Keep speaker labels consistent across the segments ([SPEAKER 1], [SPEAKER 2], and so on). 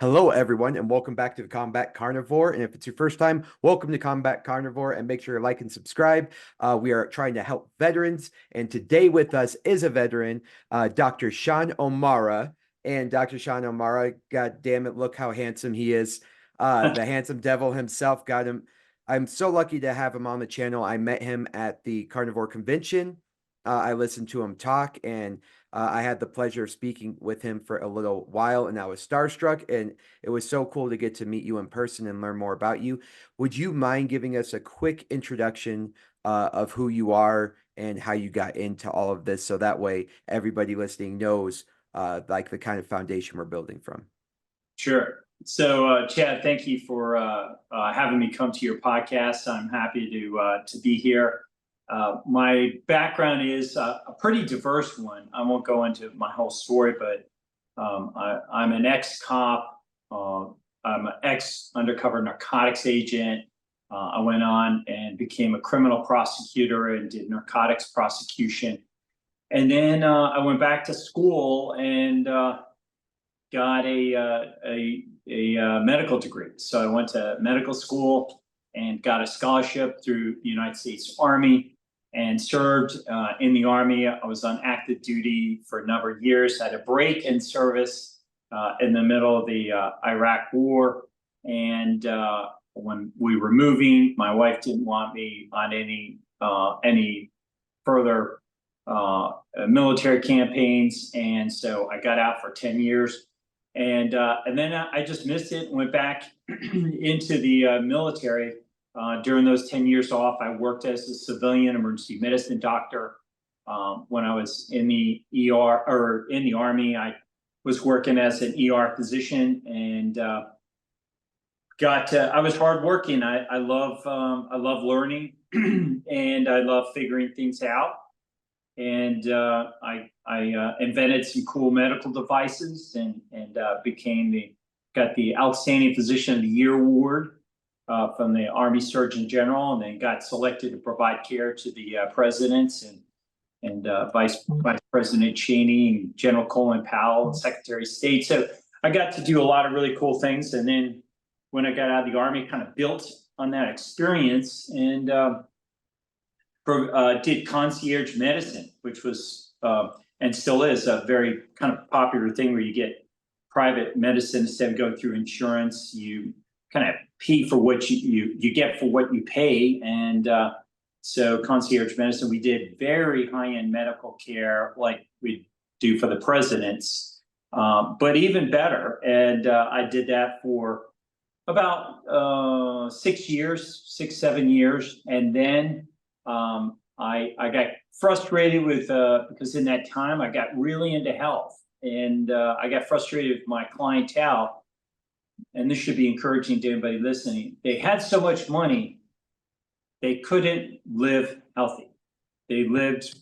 [SPEAKER 1] Hello, everyone, and welcome back to the Combat Carnivore. And if it's your first time, welcome to Combat Carnivore, and make sure to like and subscribe. We are trying to help veterans, and today with us is a veteran, Dr. Sean O'Mara. And Dr. Sean O'Mara, God damn it, look how handsome he is. The handsome devil himself got him. I'm so lucky to have him on the channel. I met him at the Carnivore Convention. I listened to him talk, and I had the pleasure of speaking with him for a little while, and I was starstruck, and it was so cool to get to meet you in person and learn more about you. Would you mind giving us a quick introduction of who you are and how you got into all of this, so that way everybody listening knows like the kind of foundation we're building from?
[SPEAKER 2] Sure. So, Chad, thank you for having me come to your podcast. I'm happy to be here. My background is a pretty diverse one. I won't go into my whole story, but I'm an ex-cop. I'm an ex-undercover narcotics agent. I went on and became a criminal prosecutor and did narcotics prosecution. And then I went back to school and got a medical degree. So I went to medical school and got a scholarship through the United States Army and served in the Army. I was on active duty for a number of years, had a break in service in the middle of the Iraq War. And when we were moving, my wife didn't want me on any further military campaigns. And so I got out for 10 years. And then I just missed it and went back into the military. During those 10 years off, I worked as a civilian emergency medicine doctor. When I was in the ER or in the Army, I was working as an ER physician and I was hardworking. I love learning and I love figuring things out. And I invented some cool medical devices and got the Outstanding Physician of the Year award from the Army Surgeon General, and then got selected to provide care to the presidents and Vice President Cheney and General Colin Powell and Secretary of State. So I got to do a lot of really cool things. And then when I got out of the Army, kind of built on that experience and did concierge medicine, which was and still is a very kind of popular thing where you get private medicine instead of going through insurance. You kind of pay for what you get for what you pay. And so concierge medicine, we did very high-end medical care like we do for the presidents, but even better. And I did that for about 6, 7 years. And then I got frustrated with because in that time I got really into health, and I got frustrated with my clientele. And this should be encouraging to anybody listening. They had so much money, they couldn't live healthy. They lived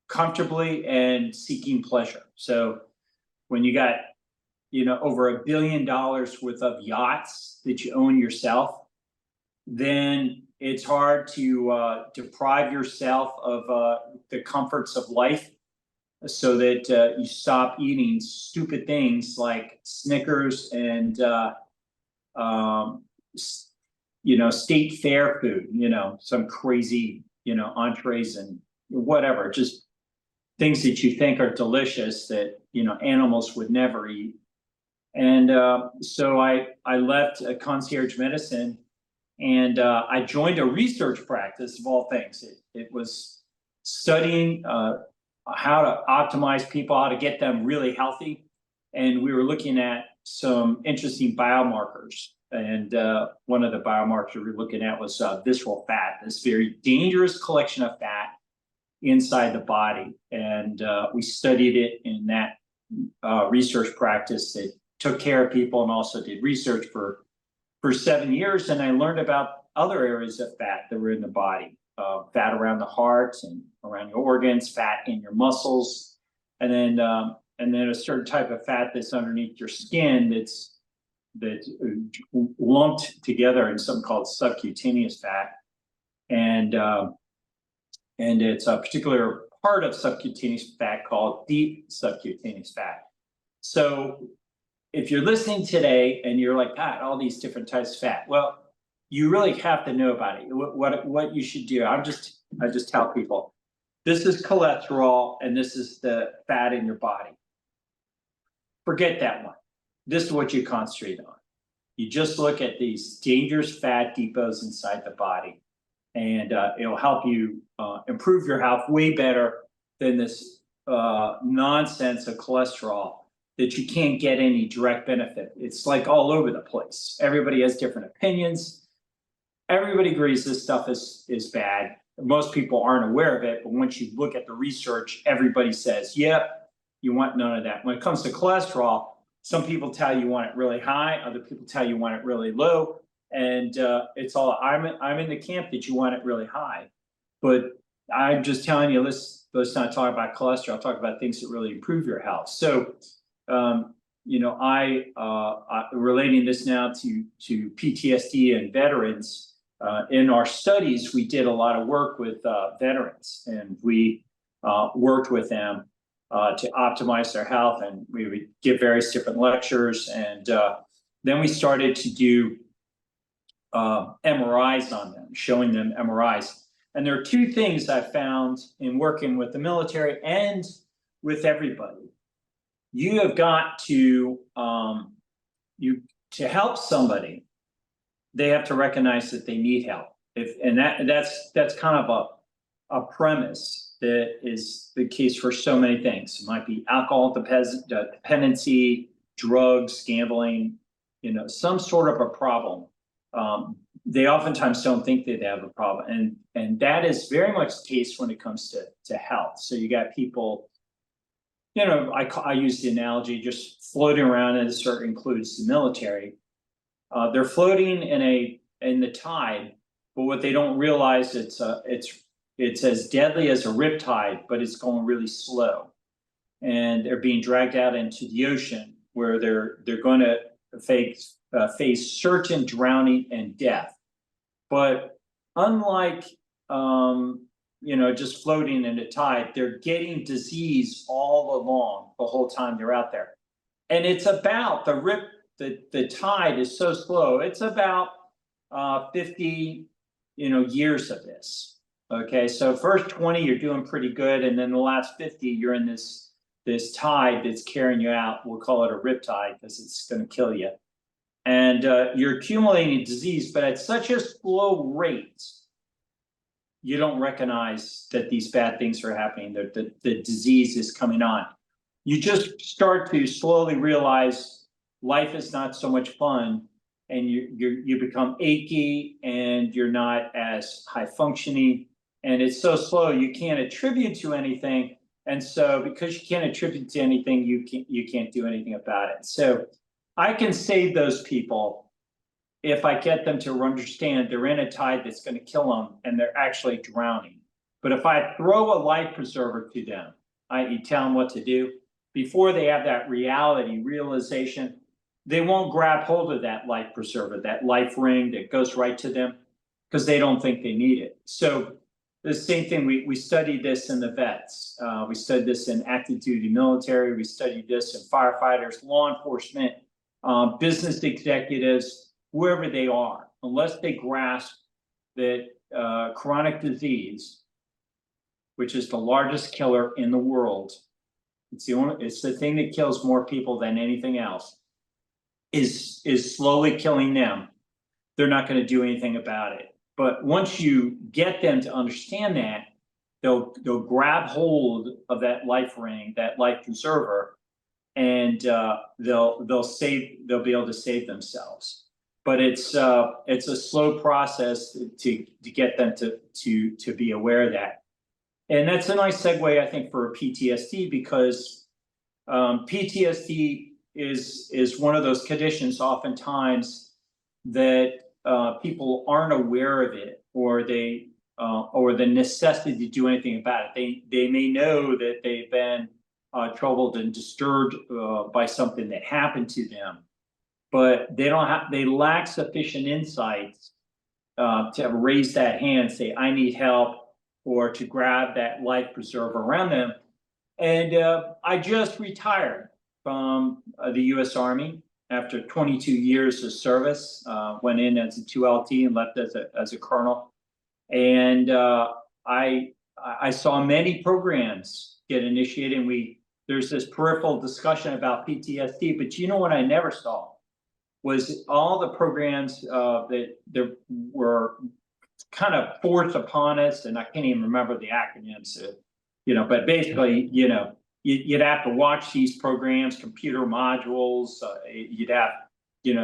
[SPEAKER 2] comfortably and seeking pleasure. So when you got over $1 billion worth of yachts that you own yourself, then it's hard to deprive yourself of the comforts of life so that you stop eating stupid things like Snickers and state fair food, some crazy entrees and whatever, just things that you think are delicious that animals would never eat. And so I left concierge medicine. And I joined a research practice of all things. It was studying how to optimize people, how to get them really healthy. And we were looking at some interesting biomarkers. And one of the biomarkers we were looking at was visceral fat, this very dangerous collection of fat inside the body. And we studied it in that research practice that took care of people and also did research for 7 years. And I learned about other areas of fat that were in the body, fat around the heart and around your organs, fat in your muscles, and then a certain type of fat that's underneath your skin that's lumped together in something called subcutaneous fat, and it's a particular part of subcutaneous fat called deep subcutaneous fat. So if you're listening today and you're like, God, all these different types of fat, well, you really have to know about it. What you should do. I just tell people, this is cholesterol and this is the fat in your body. Forget that one. This is what you concentrate on. You just look at these dangerous fat depots inside the body, and it'll help you improve your health way better than this nonsense of cholesterol that you can't get any direct benefit. It's like all over the place. Everybody has different opinions. Everybody agrees this stuff is bad. Most people aren't aware of it, but once you look at the research, everybody says, yep, you want none of that. When it comes to cholesterol, some people tell you want it really high, other people tell you want it really low. And it's all, I'm in the camp that you want it really high. But I'm just telling you, let's not talk about cholesterol, talk about things that really improve your health. So, you know, relating this now to PTSD and veterans, in our studies, we did a lot of work with veterans, and we worked with them to optimize their health, and we would give various different lectures. And then we started to do MRIs on them, showing them MRIs. And there are two things I found in working with the military and with everybody. You have got to, to help somebody, they have to recognize that they need help. That's kind of a premise that is the case for so many things. It might be alcohol dependency, drugs, gambling, you know, some sort of a problem. They oftentimes don't think that they have a problem, and that is very much the case when it comes to health. So you got people, you know, I use the analogy just floating around, and this sort of includes the military. They're floating in the tide, but what they don't realize, it's as deadly as a riptide, but it's going really slow, and they're being dragged out into the ocean where they're going to face certain drowning and death. But unlike you know, just floating in the tide, they're getting disease all along the whole time they're out there, and it's about the tide is so slow. It's about 50 years of this. Okay, so first 20 you're doing pretty good, and then the last 50 you're in this tide that's carrying you out. We'll call it a riptide because it's going to kill you, and you're accumulating disease, but at such a slow rate you don't recognize that these bad things are happening, that the disease is coming on. You just start to slowly realize life is not so much fun, and you become achy, and you're not as high functioning, and it's so slow you can't attribute to anything. And so because you can't attribute to anything, you can't do anything about it. So I can save those people if I get them to understand they're in a tide that's going to kill them and they're actually drowning. But if I throw a life preserver to them, i.e. tell them what to do, before they have that realization, they won't grab hold of that life preserver, that life ring that goes right to them, because they don't think they need it. So the same thing, we studied this in the vets. We studied this in active duty military. We studied this in firefighters, law enforcement, business executives, whoever they are, unless they grasp that chronic disease, which is the largest killer in the world, it's the thing that kills more people than anything else, is slowly killing them. They're not going to do anything about it. But once you get them to understand that, they'll grab hold of that life ring, that life preserver, and they'll be able to save themselves. But it's a slow process to get them to be aware of that. And that's a nice segue, I think, for PTSD, because PTSD is one of those conditions oftentimes that people aren't aware of it, or the necessity to do anything about it. They may know that they've been troubled and disturbed by something that happened to them, but they lack sufficient insights to raise that hand, say, I need help, or to grab that life preserver around them. And I just retired. from the U.S. Army after 22 years of service. Went in as a 2LT and left as a colonel. And I saw many programs get initiated, and there's this peripheral discussion about PTSD, but you know what I never saw was all the programs that were kind of forced upon us, and I can't even remember the acronyms, but basically, you'd have to watch these programs, computer modules, you'd have,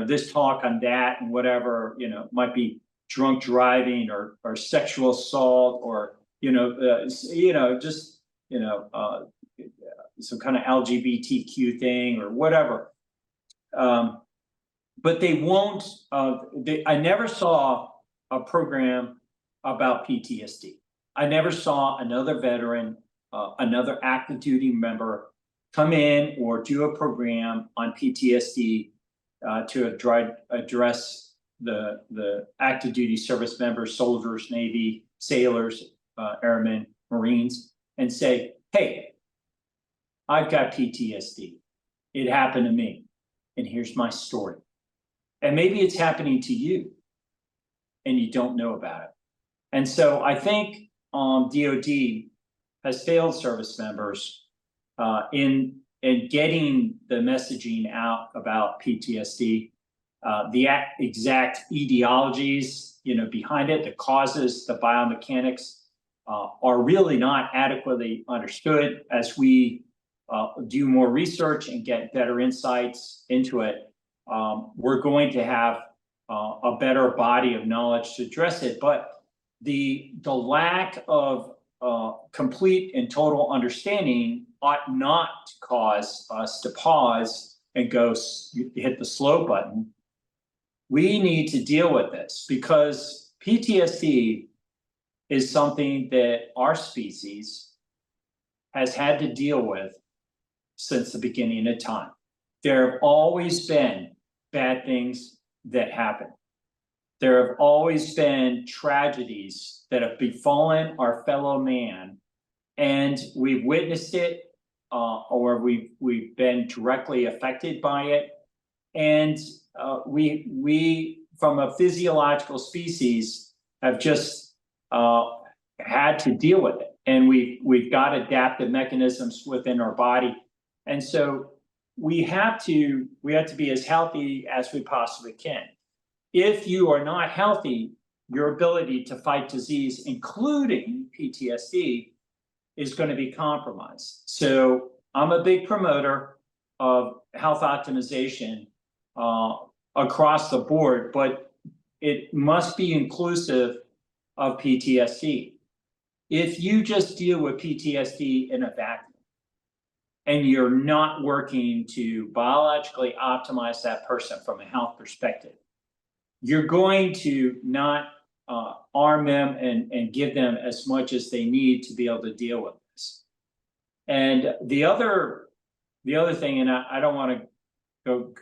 [SPEAKER 2] this talk on that and whatever, might be drunk driving or sexual assault or, just, some kind of LGBTQ thing or whatever. But they won't, I never saw a program about PTSD. I never saw another veteran, another active duty member come in or do a program on PTSD to address the active duty service members, soldiers, Navy, sailors, airmen, Marines, and say, hey, I've got PTSD. It happened to me, and here's my story. And maybe it's happening to you, and you don't know about it. And so I think DoD has failed service members in getting the messaging out about PTSD, the exact etiologies, behind it, the causes, the biomechanics are really not adequately understood. As we do more research and get better insights into it, we're going to have a better body of knowledge to address it. But the lack of complete and total understanding ought not to cause us to pause and go hit the slow button. We need to deal with this because PTSD is something that our species has had to deal with since the beginning of time. There have always been bad things that happen. There have always been tragedies that have befallen our fellow man, and we've witnessed it, or we've been directly affected by it. And we from a physiological species have just had to deal with it, and we've got adaptive mechanisms within our body, and so we have to be as healthy as we possibly can. If you are not healthy, your ability to fight disease, including PTSD, is going to be compromised. So I'm a big promoter of health optimization across the board, but it must be inclusive of PTSD. If you just deal with PTSD in a vacuum and you're not working to biologically optimize that person from a health perspective, you're going to not arm them and give them as much as they need to be able to deal with this. And the other thing, and I don't want to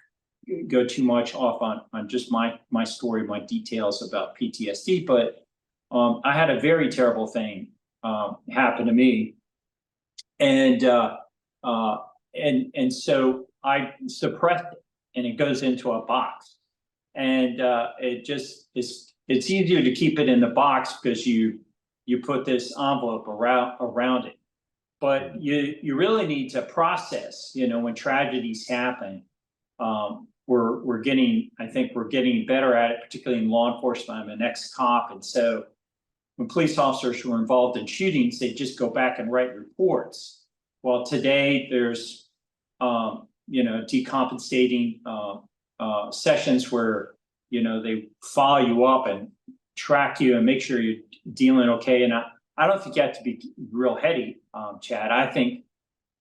[SPEAKER 2] go too much off on just my story, my details about PTSD, but I had a very terrible thing happen to me, and so I suppressed it, and it goes into a box, and it's easier to keep it in the box because you put this envelope around it, but you really need to process. When tragedies happen, I think we're getting better at it, particularly in law enforcement. I'm an ex-cop, and so when police officers were involved in shootings, they just go back and write reports. Well, today there's decompensating sessions where they follow you up and track you and make sure you're dealing okay. And I don't think you have to be real heady, Chad. I think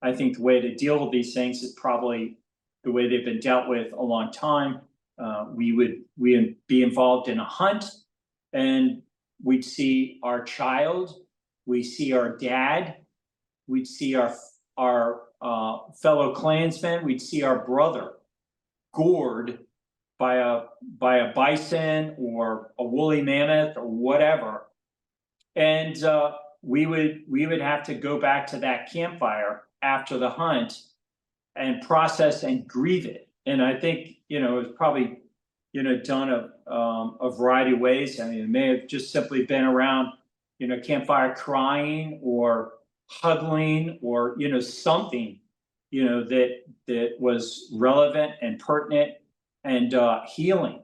[SPEAKER 2] the way to deal with these things is probably the way they've been dealt with a long time. We'd be involved in a hunt, and we'd see our child, we see our dad, we'd see our fellow Klansmen, we'd see our brother gored by a bison or a woolly mammoth or whatever, and we would have to go back to that campfire after the hunt and process and grieve it. And I think, it's probably, done a variety of ways. I mean, it may have just simply been around, campfire crying or huddling or, something, that was relevant and pertinent and healing.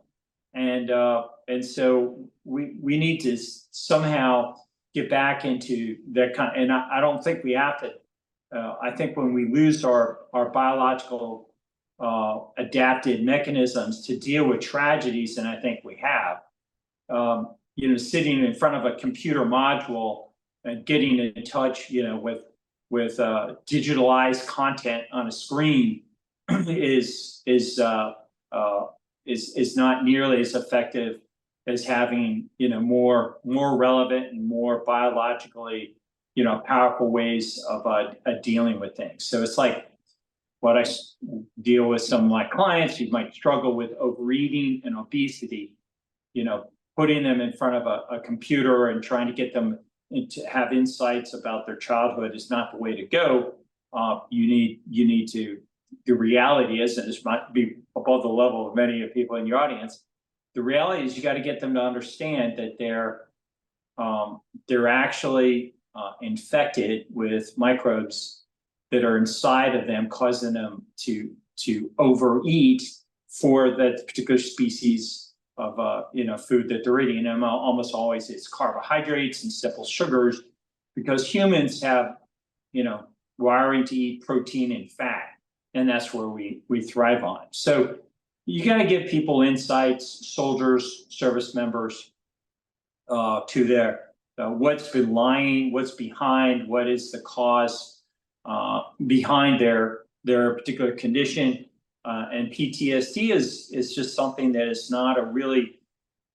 [SPEAKER 2] And so we need to somehow get back into that kind. And I don't think we have to. I think when we lose our biological adapted mechanisms to deal with tragedies, and I think we have, sitting in front of a computer module and getting in touch, with digitalized content on a screen is not nearly as effective as having, more relevant and more biologically, powerful ways of dealing with things. So it's like what I deal with some of my clients who might struggle with overeating and obesity, putting them in front of a computer and trying to get them to have insights about their childhood is not the way to go. You need to, the reality is, and this might be above the level of many of the people in your audience, the reality is you got to get them to understand that they're actually infected with microbes that are inside of them, causing them to overeat for that particular species of food that they're eating. And almost always it's carbohydrates and simple sugars, because humans have wiring to eat protein and fat, and that's where we thrive on. So you got to give people insights, soldiers, service members, to their what's been lying, what's behind, what is the cause behind their particular condition. And PTSD is just something that is not a really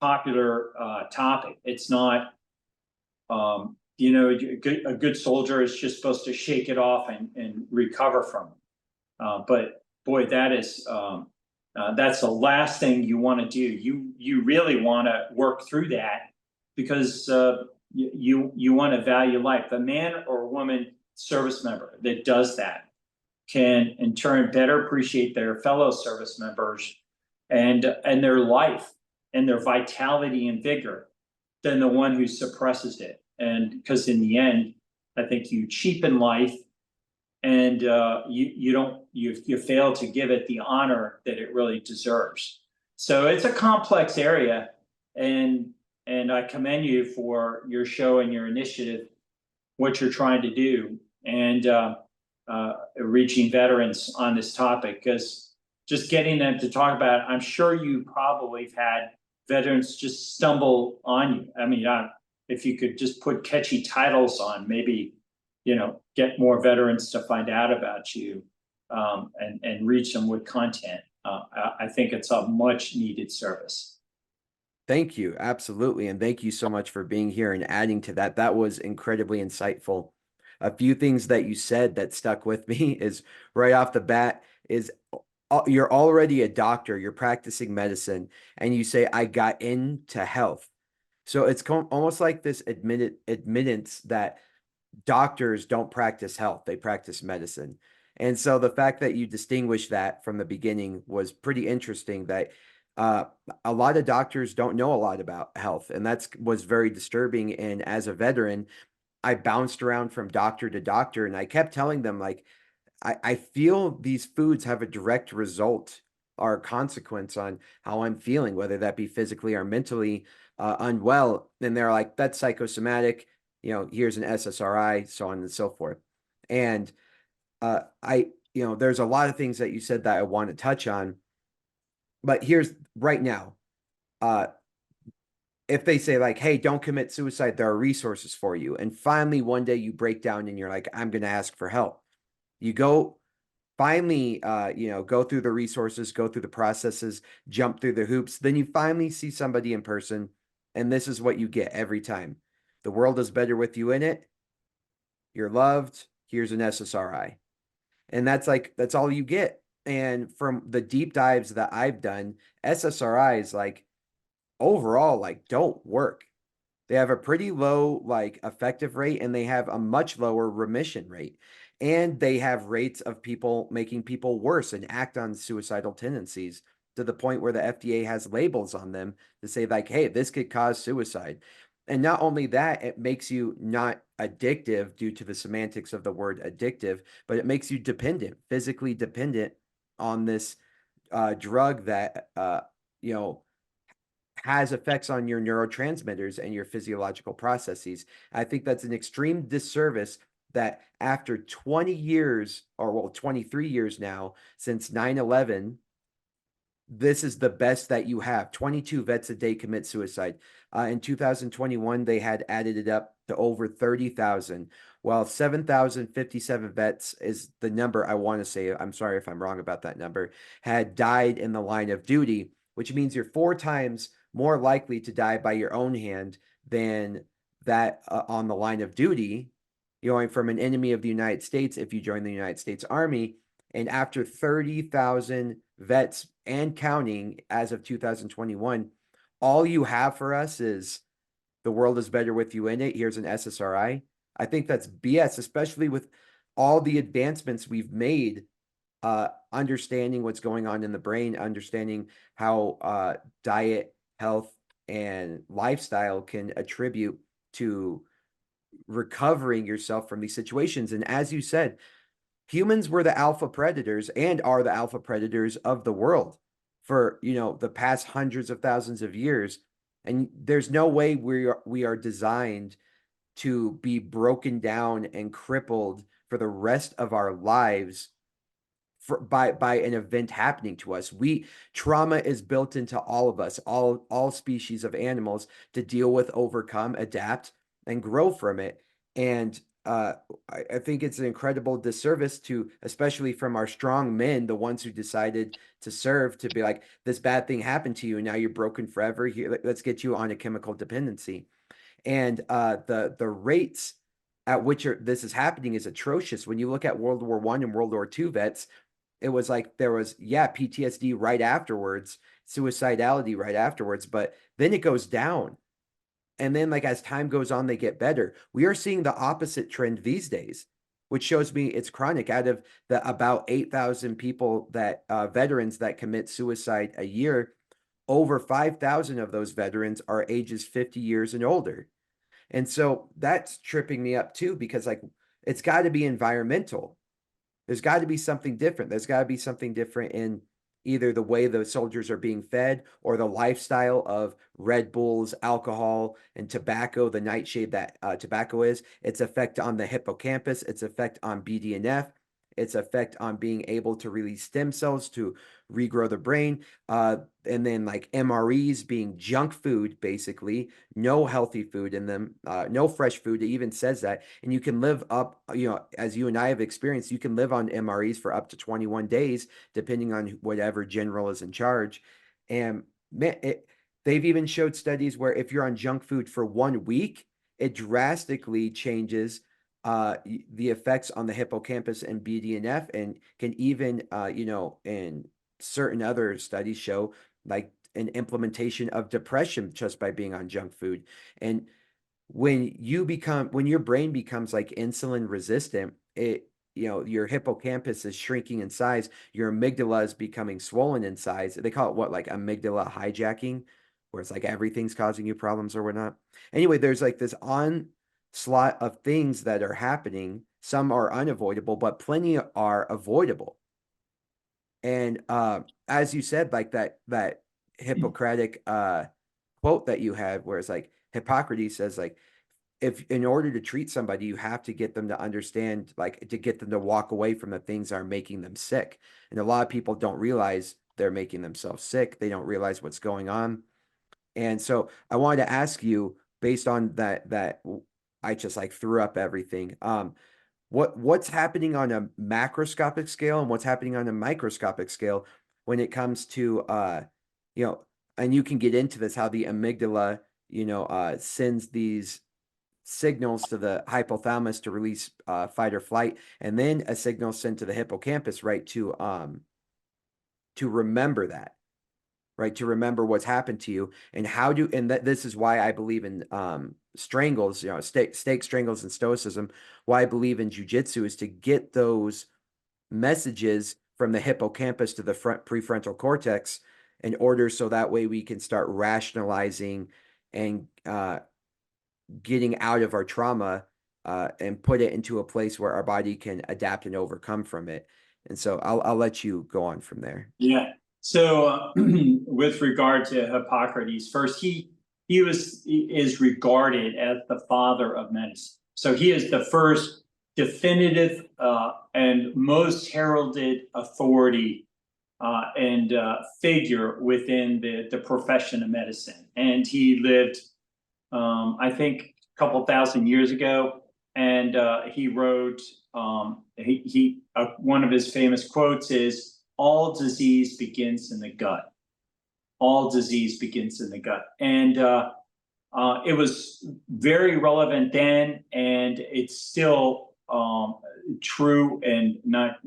[SPEAKER 2] popular topic. It's not, a good soldier is just supposed to shake it off and recover from it. But boy, that's the last thing you want to do. You really want to work through that, because you want to value life. The man or woman service member that does that can in turn better appreciate their fellow service members and their life and their vitality and vigor than the one who suppresses it. And because in the end, I think you cheapen life, and you fail to give it the honor that it really deserves. So it's a complex area, and I commend you for your show and your initiative, what you're trying to do, and reaching veterans on this topic, because just getting them to talk about it, I'm sure you probably have had veterans just stumble on you. I mean, if you could just put catchy titles on, maybe, get more veterans to find out about you, and reach them with content. I think it's a much needed service.
[SPEAKER 1] Thank you. Absolutely. And thank you so much for being here and adding to that. That was incredibly insightful. A few things that you said that stuck with me is right off the bat is you're already a doctor, you're practicing medicine, and you say, I got into health. So it's almost like this admittance that doctors don't practice health, they practice medicine. And so the fact that you distinguished that from the beginning was pretty interesting, that a lot of doctors don't know a lot about health, and was very disturbing. And as a veteran, I bounced around from doctor to doctor, and I kept telling them, like, I feel these foods have a direct result or consequence on how I'm feeling, whether that be physically or mentally unwell. And they're like, that's psychosomatic, here's an SSRI, so on and so forth. And there's a lot of things that you said that I want to touch on, but here's right now, if they say like, hey, don't commit suicide, there are resources for you. And finally, one day you break down and you're like, I'm going to ask for help. You go finally, go through the resources, go through the processes, jump through the hoops. Then you finally see somebody in person. And this is what you get every time. The world is better with you in it. You're loved. Here's an SSRI. And that's all you get. And from the deep dives that I've done, SSRIs, like, overall, like, don't work. They have a pretty low, like, effective rate, and they have a much lower remission rate. And they have rates of people making people worse and act on suicidal tendencies to the point where the FDA has labels on them to say, like, hey, this could cause suicide. And not only that, it makes you not addictive due to the semantics of the word addictive, but it makes you dependent, physically dependent on this drug that, you know, has effects on your neurotransmitters and your physiological processes. I think that's an extreme disservice that after 20 years, or well, 23 years now, since 9/11, this is the best that you have. 22 vets a day commit suicide. In 2021, they had added it up to over 30,000, while 7,057 vets is the number I want to say. I'm sorry if I'm wrong about that number, had died in the line of duty, which means you're 4 times more likely to die by your own hand than that on the line of duty, going from an enemy of the United States if you join the United States Army. And after 30,000 vets and counting as of 2021, all you have for us is the world is better with you in it. Here's an SSRI. I think that's BS, especially with all the advancements we've made, understanding what's going on in the brain, understanding how diet, health, and lifestyle can attribute to recovering yourself from these situations. And as you said, humans were the alpha predators and are the alpha predators of the world for, the past hundreds of thousands of years. And there's no way we are designed to be broken down and crippled for the rest of our lives by an event happening to us. Trauma is built into all of us, all species of animals, to deal with, overcome, adapt, and grow from it. And I think it's an incredible disservice to, especially from our strong men, the ones who decided to serve, to be like, this bad thing happened to you, and now you're broken forever. Here, let's get you on a chemical dependency. And the rates at which this is happening is atrocious. When you look at World War I and World War II vets, it was like there was, PTSD right afterwards, suicidality right afterwards, but then it goes down. And then, like, as time goes on, they get better. We are seeing the opposite trend these days, which shows me it's chronic. Out of the about 8,000 people that veterans that commit suicide a year, over 5,000 of those veterans are ages 50 years and older. And so that's tripping me up too, because, like, it's got to be environmental. There's got to be something different. There's got to be something different in either the way the soldiers are being fed or the lifestyle of Red Bulls, alcohol, and tobacco, the nightshade that tobacco is, its effect on the hippocampus, its effect on BDNF, its effect on being able to release stem cells to regrow the brain. And then, like, MREs being junk food, basically, no healthy food in them, no fresh food. It even says that. And you can live up, as you and I have experienced, you can live on MREs for up to 21 days, depending on whatever general is in charge. And man, they've even showed studies where if you're on junk food for 1 week, it drastically changes the effects on the hippocampus and BDNF, and can even, in certain other studies show, like, an implementation of depression just by being on junk food. And when your brain becomes like insulin resistant, your hippocampus is shrinking in size, your amygdala is becoming swollen in size. They call it what, like amygdala hijacking, where it's like everything's causing you problems or whatnot. Anyway, there's like this onslaught of things that are happening. Some are unavoidable, but plenty are avoidable. And as you said, like that Hippocratic quote that you have, where it's like Hippocrates says, like, if in order to treat somebody, you have to get them to understand, like, to get them to walk away from the things that are making them sick. And a lot of people don't realize they're making themselves sick. They don't realize what's going on. And so I wanted to ask you, based on that I just like threw up everything. What's happening on a macroscopic scale and what's happening on a microscopic scale when it comes to you know, and you can get into this, how the amygdala, sends these signals to the hypothalamus to release fight or flight, and then a signal sent to the hippocampus, right, to remember that. right? To remember what's happened to you and how do, and that this is why I believe in strangles, stake strangles and stoicism. Why I believe in jujitsu is to get those messages from the hippocampus to the prefrontal cortex in order so that way we can start rationalizing and getting out of our trauma and put it into a place where our body can adapt and overcome from it. And so I'll let you go on from there.
[SPEAKER 2] Yeah. So with regard to Hippocrates, first he is regarded as the father of medicine. So he is the first definitive and most heralded authority and figure within the profession of medicine. And he lived, I think, a couple thousand years ago, and he wrote. One of his famous quotes is, "All disease begins in the gut. All disease begins in the gut." And it was very relevant then, and it's still true, and not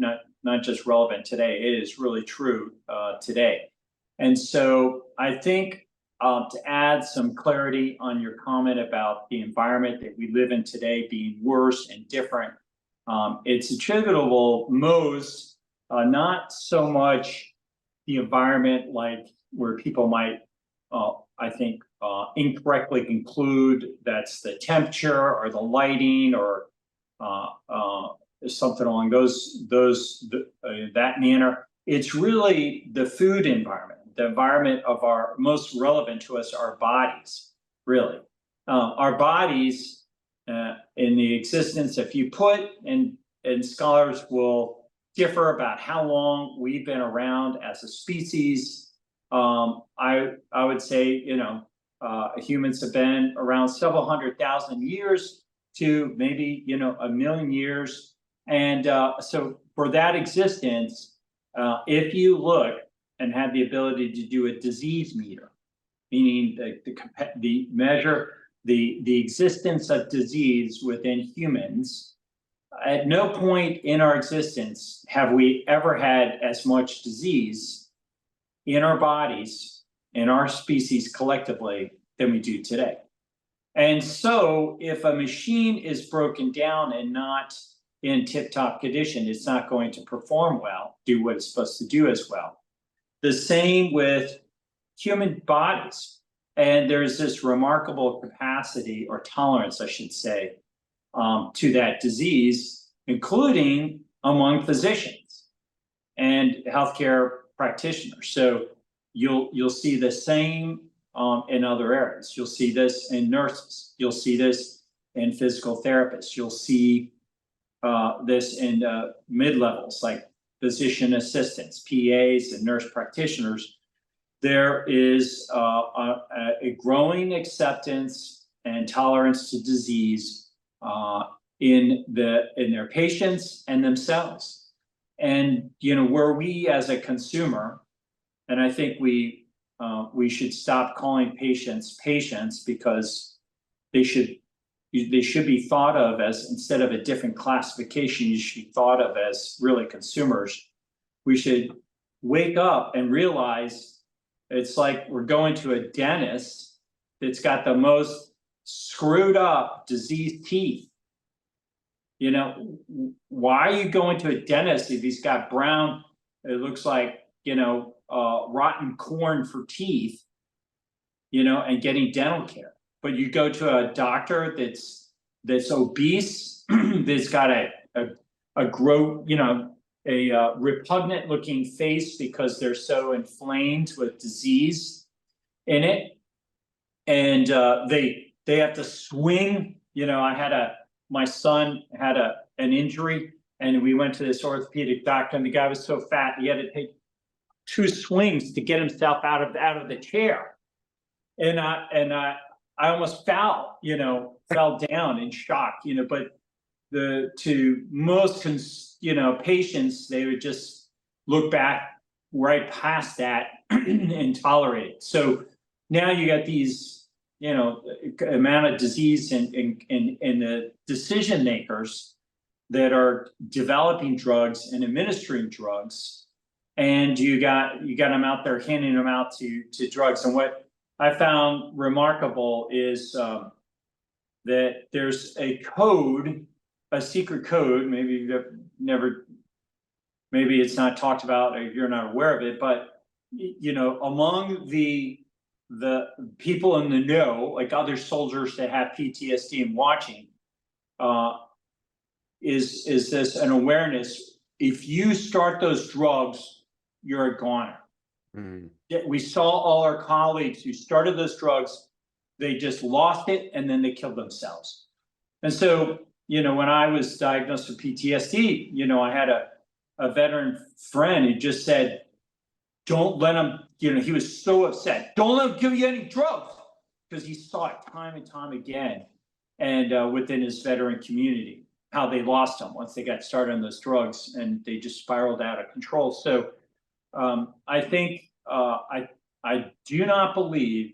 [SPEAKER 2] just relevant today. It is really true today. And so I think to add some clarity on your comment about the environment that we live in today being worse and different, it's attributable most, not so much the environment like where people might, I think, incorrectly conclude that's the temperature or the lighting or something along that manner. It's really the food environment, the environment of our most relevant to us, our bodies, really. Our bodies in the existence, if you put, and scholars will differ about how long we've been around as a species. I would say, humans have been around several 100,000 years to maybe, 1,000,000 years. And so for that existence, if you look and have the ability to do a disease meter, meaning the measure the existence of disease within humans, at no point in our existence have we ever had as much disease in our bodies, in our species collectively, than we do today. And so if a machine is broken down and not in tip-top condition, it's not going to perform well, do what it's supposed to do as well. The same with human bodies. And there's this remarkable capacity, or tolerance, I should say, to that disease, including among physicians and healthcare practitioners. So you'll see the same in other areas. You'll see this in nurses. You'll see this in physical therapists. You'll see this in mid-levels like physician assistants, PAs, and nurse practitioners. There is a growing acceptance and tolerance to disease in their patients and themselves. And where we as a consumer, and I think we should stop calling patients because they should be thought of as, instead of a different classification, you should be thought of as really consumers. We should wake up and realize it's like we're going to a dentist that's got the most screwed up diseased teeth. Why are you going to a dentist if he's got brown, it looks like, rotten corn for teeth, and getting dental care? But you go to a doctor that's obese, that's got a repugnant looking face because they're so inflamed with disease in it, and they have to swing. My son had an injury, and we went to this orthopedic doctor, and the guy was so fat he had to take 2 swings to get himself out of the chair, and I almost fell down in shock, but to most patients, they would just look back right past that and tolerate it. So now you got these amount of disease in the decision makers that are developing drugs and administering drugs, and you got them out there handing them out to drugs. And what I found remarkable is that there's a code, a secret code. Maybe you've never, maybe it's not talked about, or you're not aware of it, but among the people in the know, like other soldiers that have PTSD and watching, is this an awareness? If you start those drugs, you're a goner. Mm. We saw all our colleagues who started those drugs, they just lost it and then they killed themselves. And so, when I was diagnosed with PTSD, I had a veteran friend who just said, don't let him, he was so upset. Don't let him give you any drugs, because he saw it time and time again. And within his veteran community, how they lost them once they got started on those drugs, and they just spiraled out of control. So I think I do not believe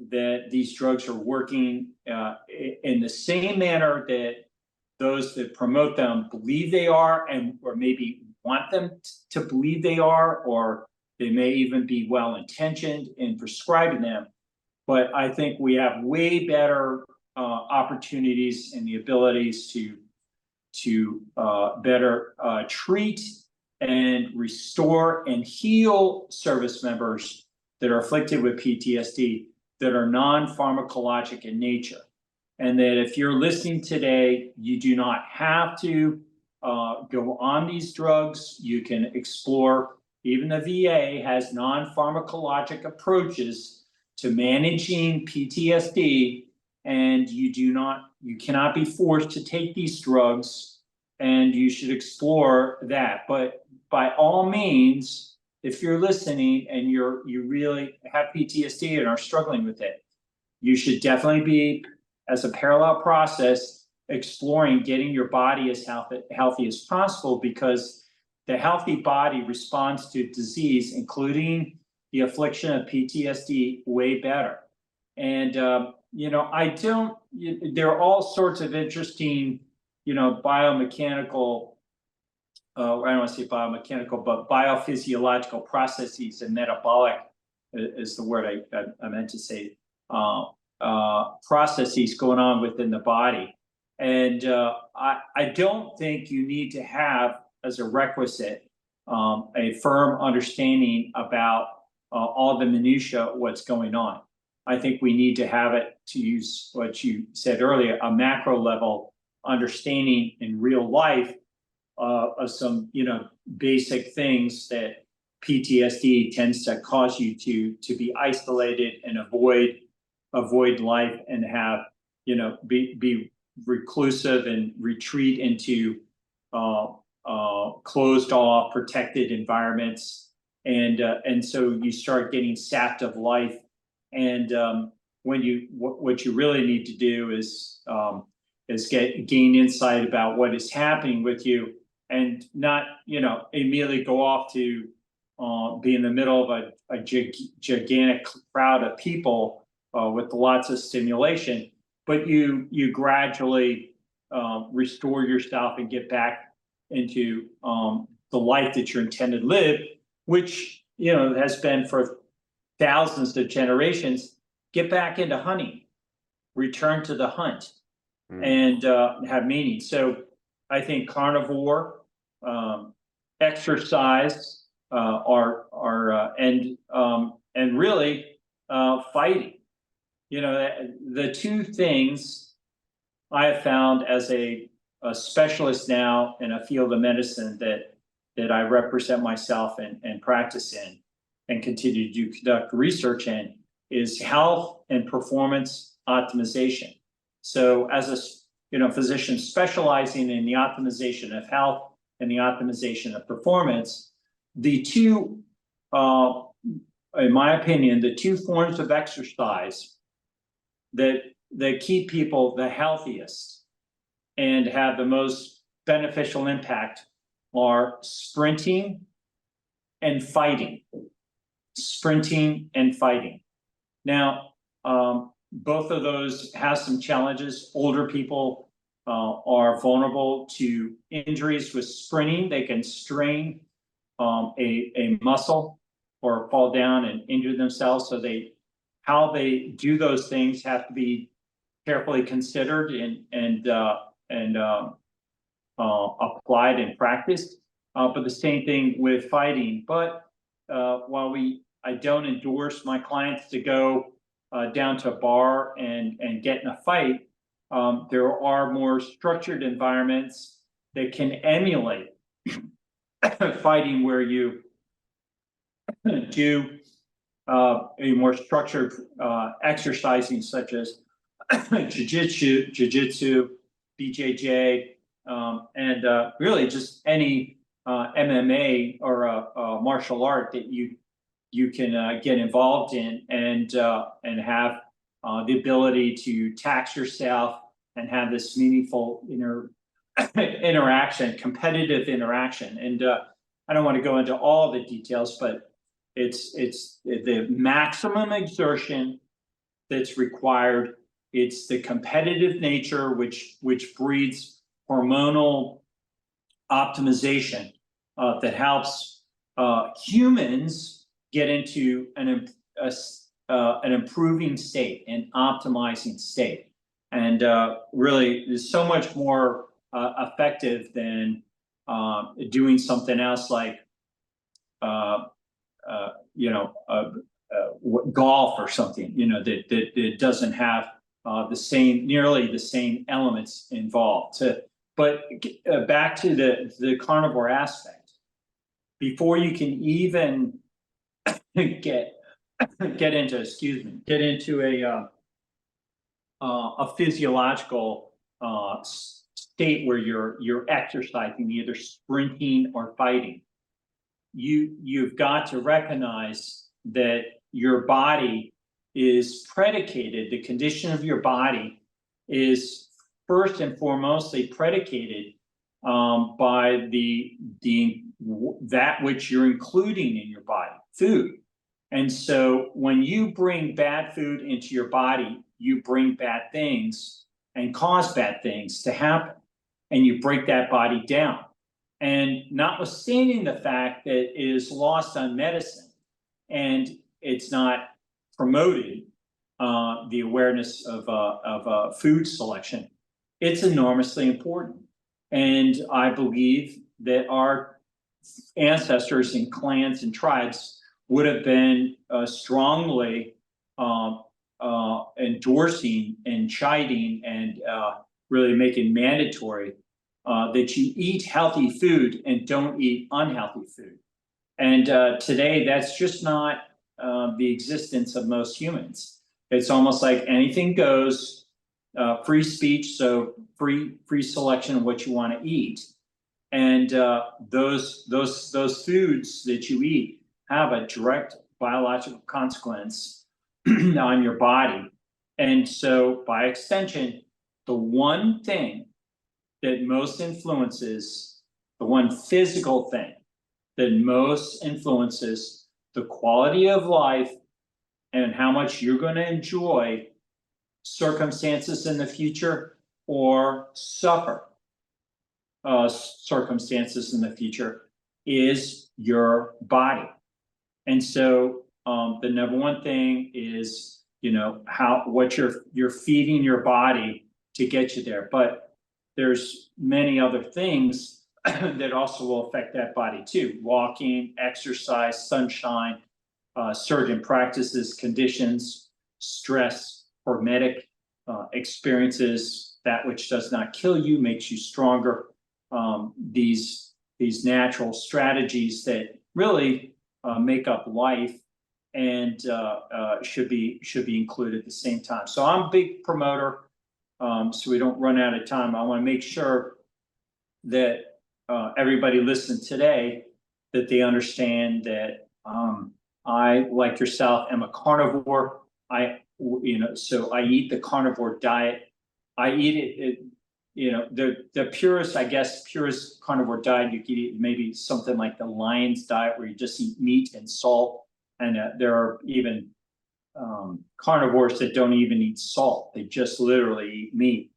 [SPEAKER 2] that these drugs are working in the same manner that those that promote them believe they are, or maybe want them to believe they are, or they may even be well-intentioned in prescribing them. But I think we have way better opportunities and the abilities to better treat and restore and heal service members that are afflicted with PTSD that are non-pharmacologic in nature. And that if you're listening today, you do not have to go on these drugs. You can explore. Even the VA has non-pharmacologic approaches to managing PTSD, and you cannot be forced to take these drugs, and you should explore that. But by all means, if you're listening and you really have PTSD and are struggling with it, you should definitely be, as a parallel process, exploring getting your body as healthy as possible, because the healthy body responds to disease, including the affliction of PTSD, way better. And there are all sorts of interesting, biomechanical, I don't want to say biomechanical, but biophysiological processes, and metabolic is the word I meant to say, processes going on within the body. And I don't think you need to have as a requisite a firm understanding about all the minutia of what's going on. I think we need to have it, to use what you said earlier, a macro level understanding in real life of some basic things that PTSD tends to cause you to be isolated and avoid life, and have be reclusive and retreat into closed off, protected environments, and so you start getting sapped of life. And when what you really need to do is gain insight about what is happening with you, and not immediately go off to be in the middle of a gigantic crowd of people with lots of stimulation, but you gradually restore yourself and get back into the life that you're intended to live, which has been for thousands of generations. Get back into hunting, return to the hunt, and have meaning. So I think carnivore, exercise, and really fighting. The two things I have found as a specialist now in a field of medicine that I represent myself and practice in, and continue to conduct research in, is health and performance optimization. So as a physician specializing in the optimization of health and the optimization of performance, the two, in my opinion, the two forms of exercise that keep people the healthiest and have the most beneficial impact are sprinting and fighting. Sprinting and fighting. Now, both of those have some challenges. Older people are vulnerable to injuries with sprinting. They can strain a muscle or fall down and injure themselves. So how they do those things have to be carefully considered and applied and practiced. But the same thing with fighting. But while I don't endorse my clients to go down to a bar and get in a fight, there are more structured environments that can emulate fighting, where you do a more structured exercising, such as jiu-jitsu, BJJ, and really just any MMA or martial art that you can get involved in and have the ability to tax yourself and have this meaningful interaction, competitive interaction. And I don't want to go into all the details, but it's the maximum exertion that's required. It's the competitive nature which breeds hormonal optimization that helps humans get into an improving state, an optimizing state, and really is so much more effective than doing something else like golf or something, that doesn't have nearly the same elements involved. But back to the carnivore aspect, before you can even get into a physiological state where you're exercising, either sprinting or fighting, you've got to recognize that your body is predicated, the condition of your body is first and foremostly predicated by that which you're including in your body, food. And so when you bring bad food into your body, you bring bad things and cause bad things to happen, and you break that body down. And notwithstanding the fact that it is lost on medicine and it's not promoted, the awareness of food selection, it's enormously important. And I believe that our ancestors and clans and tribes would have been strongly endorsing and chiding and really making mandatory that you eat healthy food and don't eat unhealthy food. And today, that's just not the existence of most humans. It's almost like anything goes, free speech, so free selection of what you want to eat. And those foods that you eat have a direct biological consequence on your body. And so by extension, the one thing that most influences, the one physical thing that most influences the quality of life and how much you're going to enjoy circumstances in the future or suffer circumstances in the future is your body. And so the number one thing is, what you're feeding your body to get you there. But there's many other things that also will affect that body too. Walking, exercise, sunshine, certain practices, conditions, stress, hormetic experiences, that which does not kill you makes you stronger. These natural strategies that really make up life and should be included at the same time. So I'm a big promoter. So we don't run out of time. I want to make sure that everybody listening today, that they understand that I, like yourself, am a carnivore. So I eat the carnivore diet. I eat the purest, purest carnivore diet you could eat, maybe something like the lion's diet, where you just eat meat and salt. And there are even carnivores that don't even eat salt. They just literally eat meat.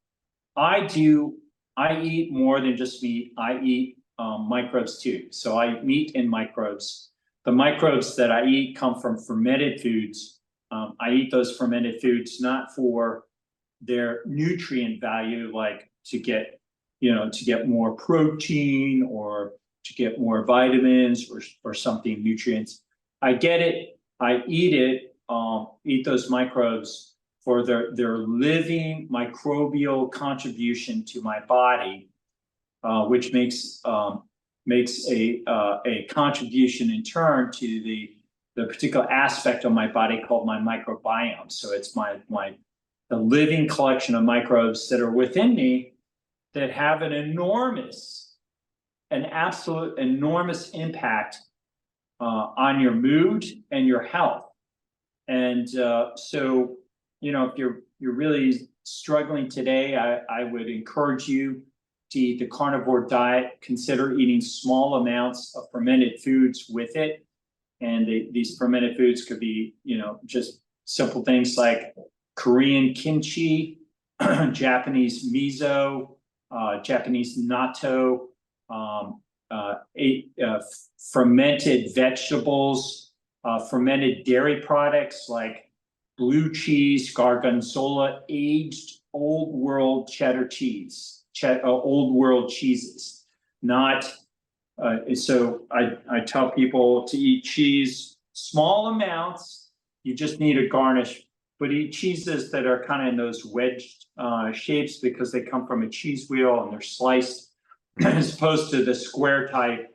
[SPEAKER 2] I eat more than just meat. I eat microbes too. So I eat meat and microbes. The microbes that I eat come from fermented foods. I eat those fermented foods not for their nutrient value, like to get more protein or to get more vitamins or something nutrients. I get it. I eat it. Eat those microbes for their living microbial contribution to my body, which makes a contribution in turn to the particular aspect of my body called my microbiome. So it's the living collection of microbes that are within me that have an absolute enormous impact on your mood and your health. And so, if you're really struggling today, I would encourage you to eat the carnivore diet. Consider eating small amounts of fermented foods with it. And these fermented foods could be, just simple things like Korean kimchi, Japanese miso, Japanese natto, fermented vegetables, fermented dairy products like blue cheese, gorgonzola, aged old world cheddar cheese, old world cheeses. So I tell people to eat cheese, small amounts. You just need a garnish, but eat cheeses that are kind of in those wedged shapes because they come from a cheese wheel and they're sliced, as opposed to the square type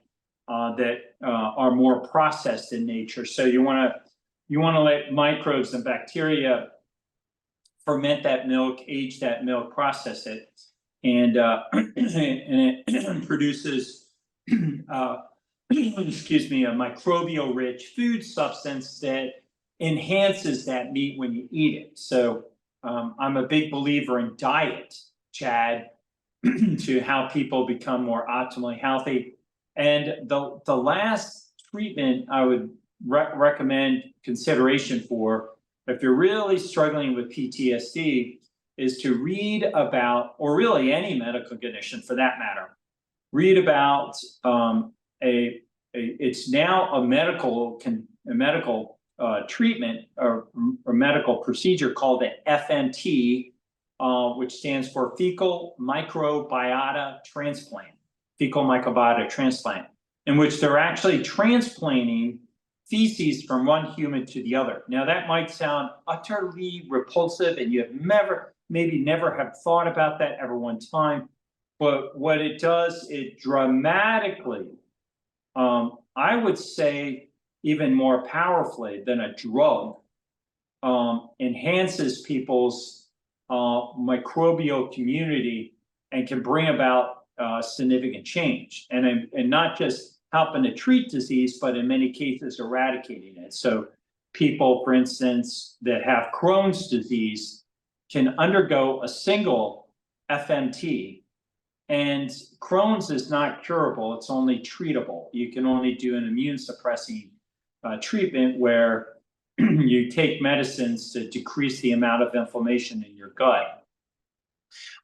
[SPEAKER 2] that are more processed in nature. So you want to let microbes and bacteria ferment that milk, age that milk, process it, and it produces excuse me, a microbial rich food substance that enhances that meat when you eat it. So I'm a big believer in diet, Chad, to how people become more optimally healthy. And the last treatment I would recommend consideration for, if you're really struggling with PTSD, is to read about, or really any medical condition for that matter, read about it's now a medical treatment or medical procedure called the FMT, which stands for fecal microbiota transplant, in which they're actually transplanting feces from one human to the other. Now that might sound utterly repulsive, and you have maybe never have thought about that ever one time. But what it does, it dramatically, I would say even more powerfully than a drug, enhances people's microbial community and can bring about significant change. And not just helping to treat disease, but in many cases eradicating it. So people, for instance, that have Crohn's disease can undergo a single FMT. And Crohn's is not curable, it's only treatable. You can only do an immune suppressing treatment where you take medicines to decrease the amount of inflammation in your gut.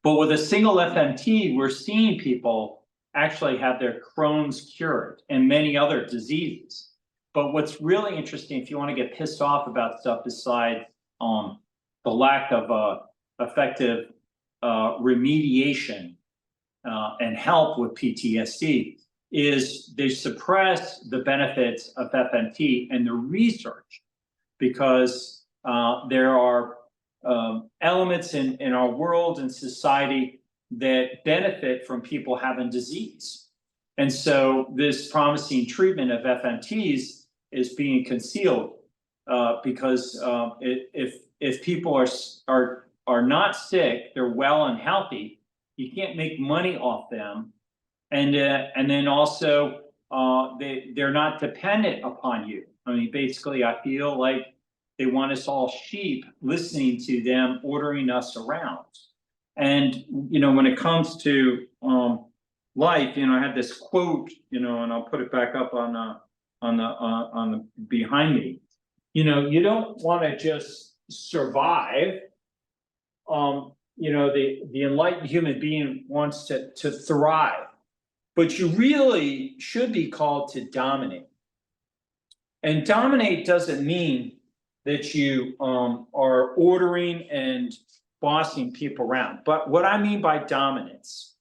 [SPEAKER 2] But with a single FMT, we're seeing people actually have their Crohn's cured and many other diseases. But what's really interesting, if you want to get pissed off about stuff besides the lack of effective remediation and help with PTSD, is they suppress the benefits of FMT and the research, because there are elements in our world and society that benefit from people having disease. And so this promising treatment of FMTs is being concealed because if people are not sick, they're well and healthy, you can't make money off them. And then also they're not dependent upon you. I mean, basically, I feel like they want us all sheep listening to them, ordering us around. And, when it comes to life, I had this quote, and I'll put it back up on the behind me. You don't want to just survive. The enlightened human being wants to thrive. but you really should be called to dominate. And dominate doesn't mean that you are ordering and bossing people around. But what I mean by dominance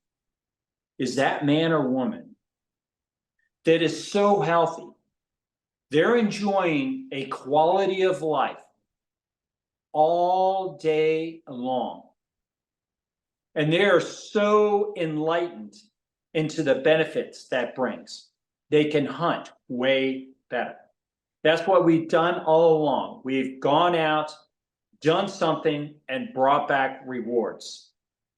[SPEAKER 2] is that man or woman that is so healthy, they're enjoying a quality of life all day long. And they are so enlightened into the benefits that brings. They can hunt way better. That's what we've done all along. We've gone out, done something, and brought back rewards.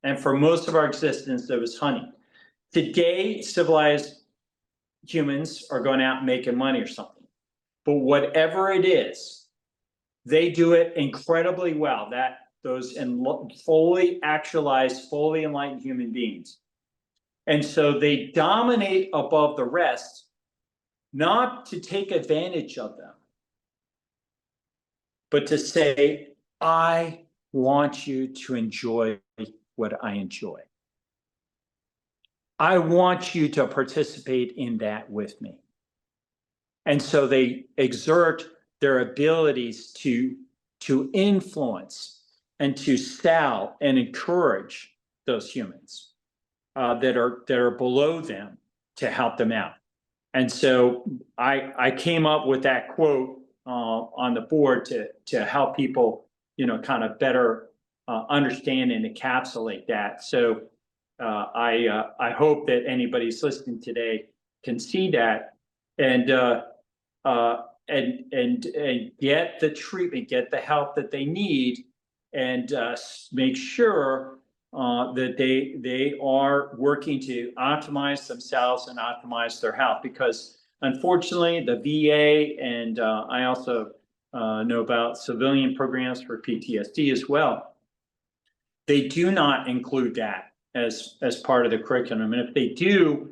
[SPEAKER 2] And for most of our existence, there was hunting. Today, civilized humans are going out and making money or something. But whatever it is, they do it incredibly well. That those fully actualized, fully enlightened human beings. And so they dominate above the rest, not to take advantage of them, but to say, I want you to enjoy what I enjoy. I want you to participate in that with me. And so they exert their abilities to influence and to sell and encourage those humans that are below them to help them out. And so I came up with that quote on the board to help people, kind of better understand and encapsulate that. So I hope that anybody's listening today can see that and get the treatment, get the help that they need, and make sure that they are working to optimize themselves and optimize their health. Because unfortunately, the VA and I also know about civilian programs for PTSD as well. They do not include that as part of the curriculum, and if they do,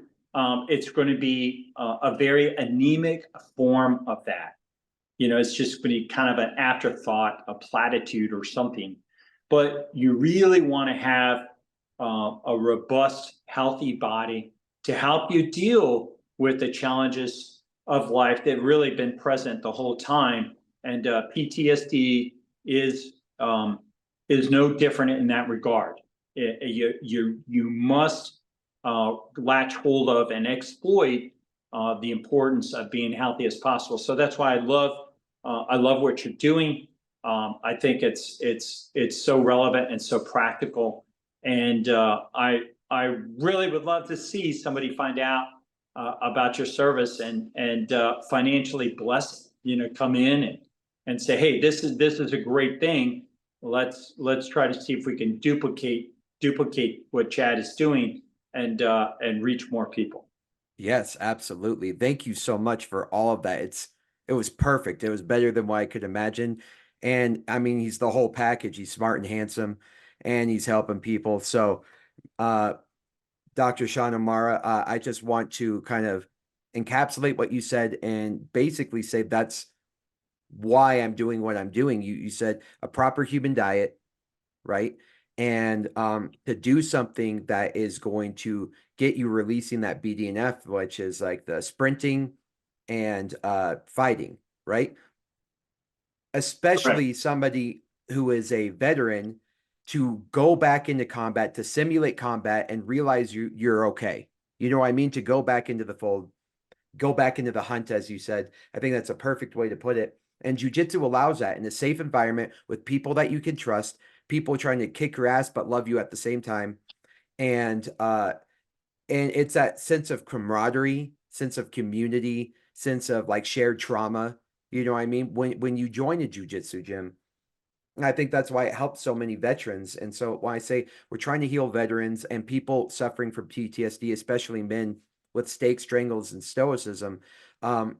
[SPEAKER 2] it's going to be a very anemic form of that. It's just going to be kind of an afterthought, a platitude or something. But you really want to have a robust, healthy body to help you deal with the challenges of life that really been present the whole time. And PTSD is no different in that regard. You must latch hold of and exploit the importance of being healthy as possible. So that's why I love what you're doing. I think it's so relevant and so practical, and I really would love to see somebody find out about your service and financially bless it. Come in and say, hey, this is a great thing. Let's try to see if we can duplicate what Chad is doing and reach more people.
[SPEAKER 1] Yes, absolutely. Thank you so much for all of that. It was perfect. It was better than what I could imagine. And I mean, he's the whole package. He's smart and handsome, and he's helping people. So, Dr. Sean Amara, I just want to kind of encapsulate what you said and basically say that's why I'm doing what I'm doing. You said a proper human diet, right? And to do something that is going to get you releasing that BDNF, which is like the sprinting and fighting, right? Especially somebody who is a veteran, to go back into combat, to simulate combat and realize you're okay. You know what I mean? To go back into the fold, go back into the hunt, as you said. I think that's a perfect way to put it. And jiu-jitsu allows that in a safe environment with people that you can trust, people trying to kick your ass but love you at the same time. And it's that sense of camaraderie, sense of community, sense of like shared trauma. You know what I mean? When you join a jiu-jitsu gym. And I think that's why it helps so many veterans. And so when I say we're trying to heal veterans and people suffering from PTSD, especially men with stake strangles and stoicism,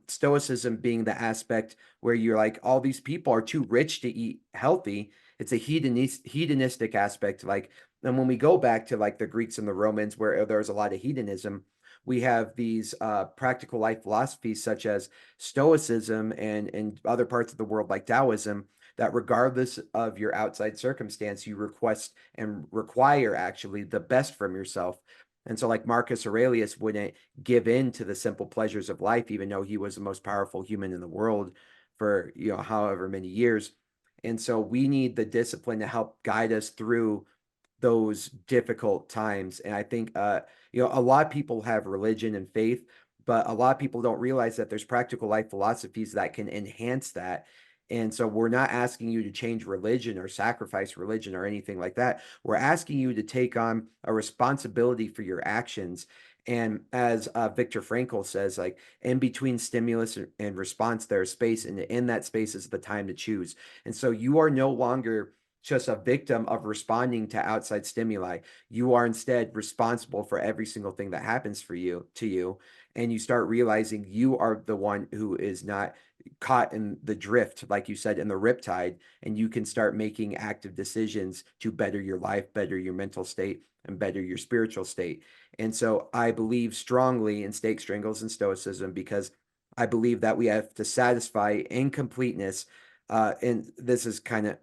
[SPEAKER 1] stoicism being the aspect where you're like, all these people are too rich to eat healthy. It's a hedonistic aspect. Like, and when we go back to like the Greeks and the Romans, where there's a lot of hedonism, we have these practical life philosophies such as stoicism and other parts of the world like Taoism, that regardless of your outside circumstance, you request and require actually the best from yourself. And so like Marcus Aurelius wouldn't give in to the simple pleasures of life, even though he was the most powerful human in the world for, however many years. And so we need the discipline to help guide us through those difficult times. And I think, a lot of people have religion and faith, but a lot of people don't realize that there's practical life philosophies that can enhance that. And so we're not asking you to change religion or sacrifice religion or anything like that. We're asking you to take on a responsibility for your actions. And as Viktor Frankl says, like in between stimulus and response, there's space, and in that space is the time to choose. And so you are no longer just a victim of responding to outside stimuli. You are instead responsible for every single thing that happens to you. And you start realizing you are the one who is not caught in the drift, like you said, in the riptide, and you can start making active decisions to better your life, better your mental state, and better your spiritual state. And so I believe strongly in steak strangles and stoicism, because I believe that we have to satisfy incompleteness. And this is kind of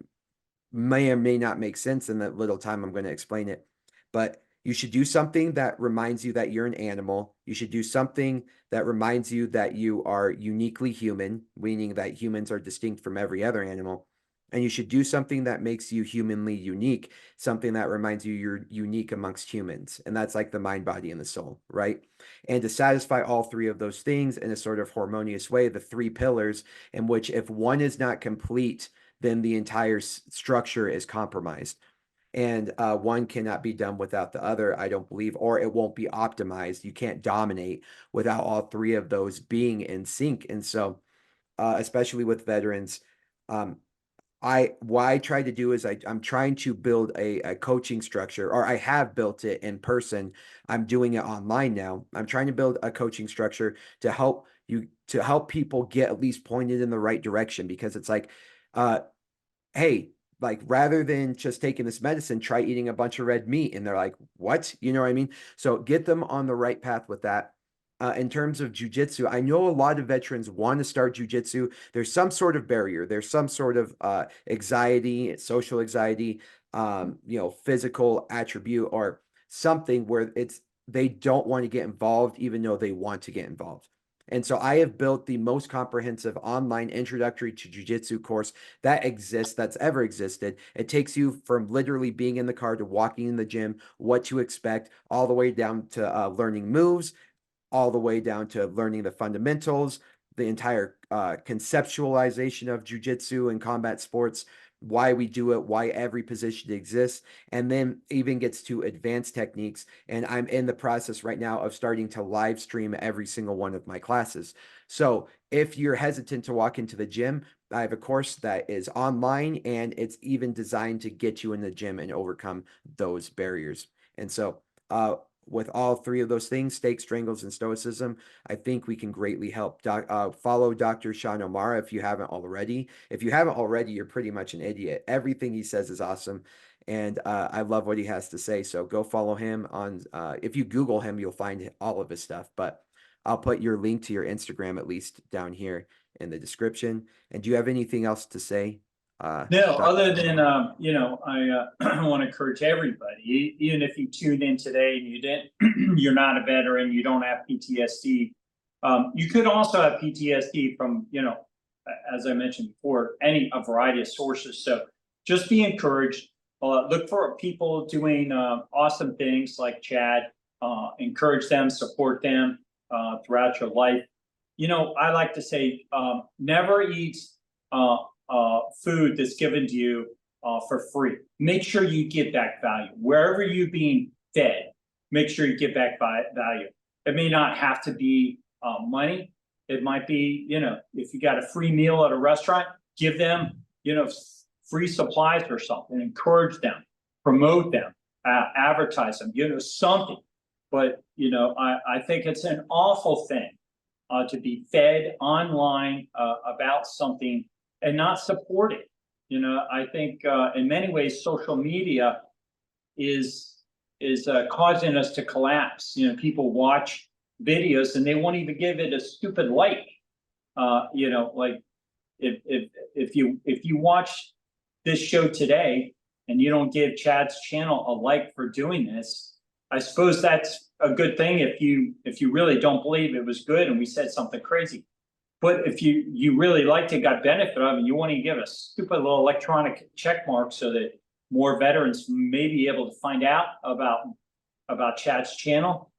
[SPEAKER 1] may or may not make sense in the little time I'm going to explain it. But you should do something that reminds you that you're an animal. You should do something that reminds you that you are uniquely human, meaning that humans are distinct from every other animal. And you should do something that makes you humanly unique, something that reminds you you're unique amongst humans. And that's like the mind, body, and the soul, right? And to satisfy all three of those things in a sort of harmonious way, the three pillars, in which if one is not complete, then the entire structure is compromised. And one cannot be done without the other, I don't believe, or it won't be optimized. You can't dominate without all three of those being in sync. And so, especially with veterans, um, what I try to do is I'm trying to build a coaching structure, or I have built it in person. I'm doing it online now. I'm trying to build a coaching structure to help people get at least pointed in the right direction, because it's like, uh, hey, like rather than just taking this medicine, try eating a bunch of red meat. And they're like, what? You know what I mean? So get them on the right path with that. In terms of jujitsu, I know a lot of veterans want to start jujitsu. There's some sort of barrier. There's some sort of anxiety, social anxiety, physical attribute or something where they don't want to get involved, even though they want to get involved. And so I have built the most comprehensive online introductory to jiu-jitsu course that's ever existed. It takes you from literally being in the car to walking in the gym, what to expect, all the way down to learning moves, all the way down to learning the fundamentals, the entire conceptualization of jujitsu and combat sports, why we do it, why every position exists, and then even gets to advanced techniques. And I'm in the process right now of starting to live stream every single one of my classes. So if you're hesitant to walk into the gym, I have a course that is online, and it's even designed to get you in the gym and overcome those barriers. And so, with all three of those things, steak, strangles, and stoicism, I think we can greatly help. Follow Dr. Sean O'Mara if you haven't already. If you haven't already, you're pretty much an idiot. Everything he says is awesome. And I love what he has to say. So go follow him on, if you Google him, you'll find all of his stuff. But I'll put your link to your Instagram at least down here in the description. And do you have anything else to say?
[SPEAKER 2] No,
[SPEAKER 1] Dr.
[SPEAKER 2] other
[SPEAKER 1] Sean
[SPEAKER 2] than,
[SPEAKER 1] O'Mara?
[SPEAKER 2] I want to encourage everybody, even if you tuned in today and you're not a veteran, you don't have PTSD. You could also have PTSD from, as I mentioned before, a variety of sources. So just be encouraged. Look for people doing awesome things like Chad. Encourage them, support them throughout your life. I like to say, never eat food that's given to you for free. Make sure you give back value. Wherever you're being fed, make sure you give back value. It may not have to be money. It might be, if you got a free meal at a restaurant, give them, free supplies or something. Encourage them, promote them, advertise them, something. But, I think it's an awful thing to be fed online about something and not support it. I think in many ways, social media is causing us to collapse. People watch videos and they won't even give it a stupid like. Like if you watch this show today and you don't give Chad's channel a like for doing this, I suppose that's a good thing if you really don't believe it was good and we said something crazy. But if you really liked it, got benefit of it, and you want to give a stupid little electronic check mark so that more veterans may be able to find out about Chad's channel,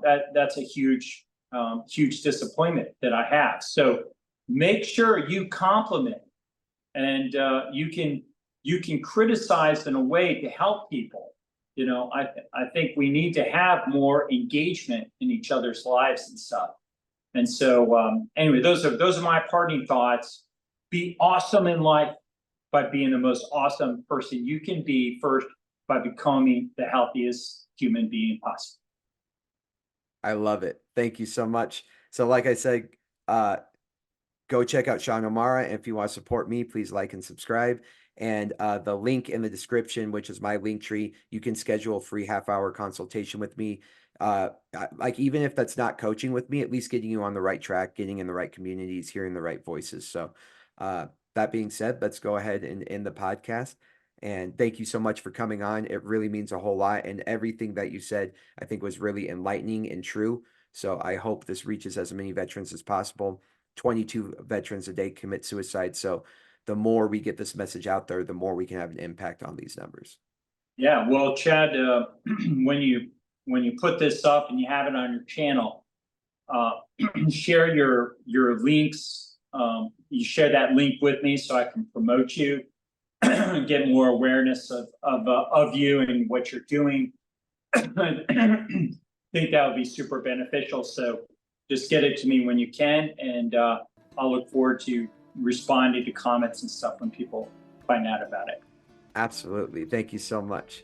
[SPEAKER 2] that's a huge huge disappointment that I have. So make sure you compliment, and you can criticize in a way to help people. You know, I think we need to have more engagement in each other's lives and stuff. And so anyway, those are my parting thoughts. Be awesome in life by being the most awesome person you can be first, by becoming the healthiest human being possible.
[SPEAKER 1] I love it. Thank you so much. So like I said, go check out Sean O'Mara. And if you want to support me, please like and subscribe. And the link in the description, which is my link tree, you can schedule a free half-hour consultation with me. Like, even if that's not coaching with me, at least getting you on the right track, getting in the right communities, hearing the right voices. So that being said, let's go ahead and end the podcast. And thank you so much for coming on. It really means a whole lot. And everything that you said, I think, was really enlightening and true. So I hope this reaches as many veterans as possible. 22 veterans a day commit suicide. So the more we get this message out there, the more we can have an impact on these numbers.
[SPEAKER 2] Yeah, well, Chad, when you put this up and you have it on your channel, share your links. You share that link with me so I can promote you, get more awareness of you and what you're doing. I think that would be super beneficial. So just get it to me when you can, and I'll look forward to responding to comments and stuff when people find out about it.
[SPEAKER 1] Absolutely. Thank you so much.